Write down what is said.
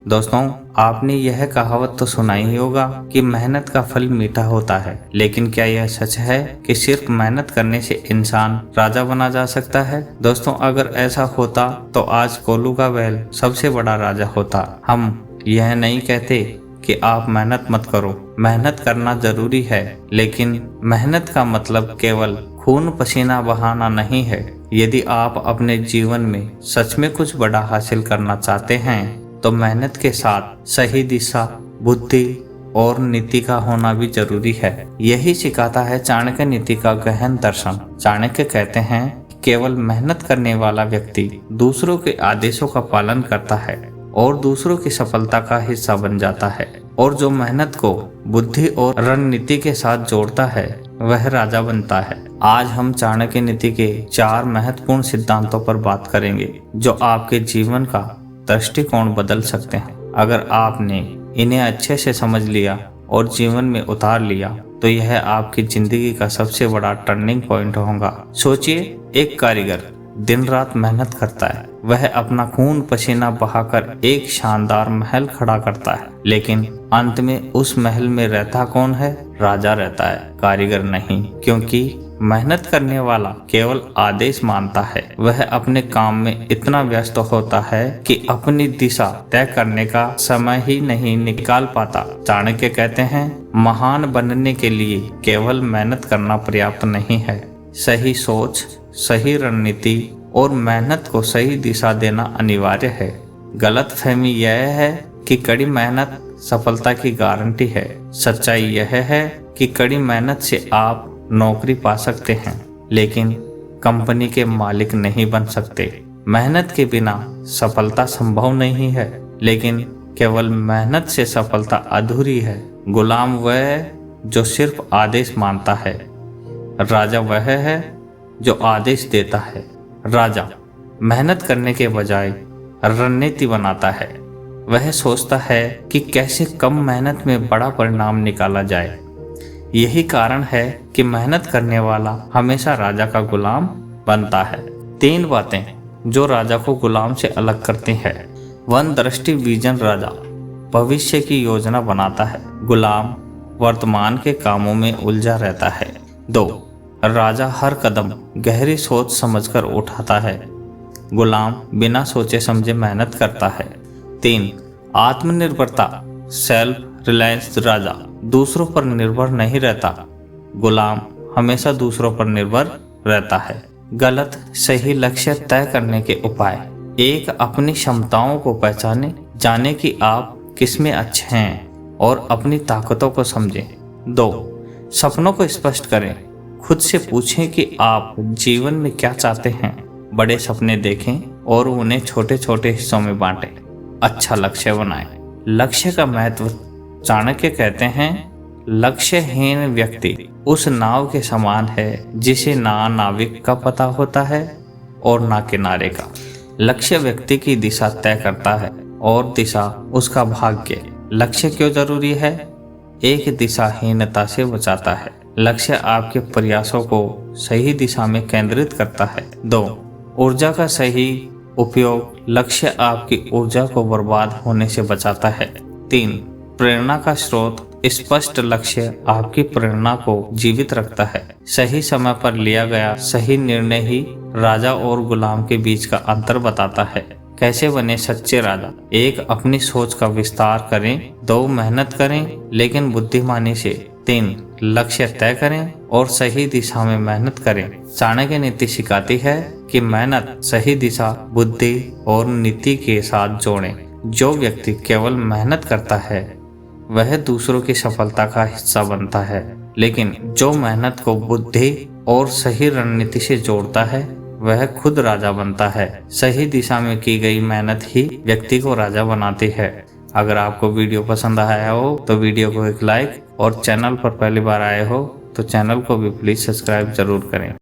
दोस्तों, आपने यह कहावत तो सुना ही होगा कि मेहनत का फल मीठा होता है। लेकिन क्या यह सच है कि सिर्फ मेहनत करने से इंसान राजा बना जा सकता है? दोस्तों, अगर ऐसा होता तो आज कोल्लू का बैल सबसे बड़ा राजा होता। हम यह नहीं कहते कि आप मेहनत मत करो, मेहनत करना जरूरी है, लेकिन मेहनत का मतलब केवल खून पसीना बहाना नहीं है। यदि आप अपने जीवन में सच में कुछ बड़ा हासिल करना चाहते हैं तो मेहनत के साथ सही दिशा, बुद्धि और नीति का होना भी जरूरी है। यही सिखाता है चाणक्य नीति का गहन दर्शन। चाणक्य कहते हैं कि केवल मेहनत करने वाला व्यक्ति दूसरों के आदेशों का पालन करता है और दूसरों की सफलता का हिस्सा बन जाता है, और जो मेहनत को बुद्धि और रणनीति के साथ जोड़ता है वह राजा बनता है। आज हम चाणक्य नीति के 4 महत्वपूर्ण सिद्धांतों पर बात करेंगे जो आपके जीवन का दृष्टिकोण बदल सकते हैं। अगर आपने इन्हें अच्छे से समझ लिया और जीवन में उतार लिया तो यह आपकी जिंदगी का सबसे बड़ा टर्निंग पॉइंट होगा। सोचिए, एक कारीगर दिन रात मेहनत करता है। वह अपना खून पसीना बहाकर एक शानदार महल खड़ा करता है, लेकिन अंत में उस महल में रहता कौन है? राजा रहता है, कारीगर नहीं। क्योंकि मेहनत करने वाला केवल आदेश मानता है। वह अपने काम में इतना व्यस्त होता है कि अपनी दिशा तय करने का समय ही नहीं निकाल पाता। चाणक्य कहते हैं, महान बनने के लिए केवल मेहनत करना पर्याप्त नहीं है। सही सोच, सही रणनीति और मेहनत को सही दिशा देना अनिवार्य है। गलतफहमी यह है कि कड़ी मेहनत सफलता की गारंटी है। सच्चाई यह है कि कड़ी मेहनत से आप नौकरी पा सकते हैं, लेकिन कंपनी के मालिक नहीं बन सकते। मेहनत के बिना सफलता संभव नहीं है, लेकिन केवल मेहनत से सफलता अधूरी है। गुलाम वह है जो सिर्फ आदेश मानता है, राजा वह है जो आदेश देता है। राजा मेहनत करने के बजाय रणनीति बनाता है। वह सोचता है कि कैसे कम मेहनत में बड़ा परिणाम निकाला जाए। यही कारण है कि मेहनत करने वाला हमेशा राजा का गुलाम बनता है। 3 बातें जो राजा को गुलाम से अलग करती हैं। 1 दृष्टि विजन। राजा भविष्य की योजना बनाता है, गुलाम वर्तमान के कामों में उलझा रहता है। 2 राजा हर कदम गहरी सोच समझकर उठाता है, गुलाम बिना सोचे समझे मेहनत करता है। 3 आत्मनिर्भरता, सेल्फ रिलायंस। राजा दूसरों पर निर्भर नहीं रहता, गुलाम हमेशा दूसरों पर निर्भर रहता है। गलत सही लक्ष्य तय करने के उपाय। 1 अपनी क्षमताओं को पहचाने, जाने कि आप किसमें अच्छे हैं और अपनी ताकतों को समझें। 2 सपनों को स्पष्ट करें, खुद से पूछें कि आप जीवन में क्या चाहते हैं। बड़े सपने देखें और उन्हें छोटे छोटे हिस्सों में बांटें। अच्छा लक्ष्य बनाएं। लक्ष्य का महत्व। चाणक्य कहते हैं, लक्ष्यहीन व्यक्ति उस नाव के समान है जिसे ना नाविक का पता होता है और ना किनारे का। लक्ष्य व्यक्ति की दिशा तय करता है और दिशा उसका भाग्य। लक्ष्य क्यों जरूरी है? एक दिशाहीनता से बचाता है। लक्ष्य आपके प्रयासों को सही दिशा में केंद्रित करता है। 2 ऊर्जा का सही उपयोग। लक्ष्य आपकी ऊर्जा को बर्बाद होने से बचाता है। 3 प्रेरणा का स्रोत। स्पष्ट लक्ष्य आपकी प्रेरणा को जीवित रखता है। सही समय पर लिया गया सही निर्णय ही राजा और गुलाम के बीच का अंतर बताता है। कैसे बने सच्चे राजा? 1 अपनी सोच का विस्तार करें। 2 मेहनत करें लेकिन बुद्धिमानी से। 3 लक्ष्य तय करें और सही दिशा में मेहनत करें। चाणक्य नीति सिखाती है कि मेहनत सही दिशा, बुद्धि और नीति के साथ जोड़ें। जो व्यक्ति केवल मेहनत करता है वह दूसरों की सफलता का हिस्सा बनता है, लेकिन जो मेहनत को बुद्धि और सही रणनीति से जोड़ता है वह खुद राजा बनता है। सही दिशा में की गई मेहनत ही व्यक्ति को राजा बनाती है। अगर आपको वीडियो पसंद आया हो तो वीडियो को एक लाइक, और चैनल पर पहली बार आए हो तो चैनल को भी प्लीज सब्सक्राइब जरूर करें।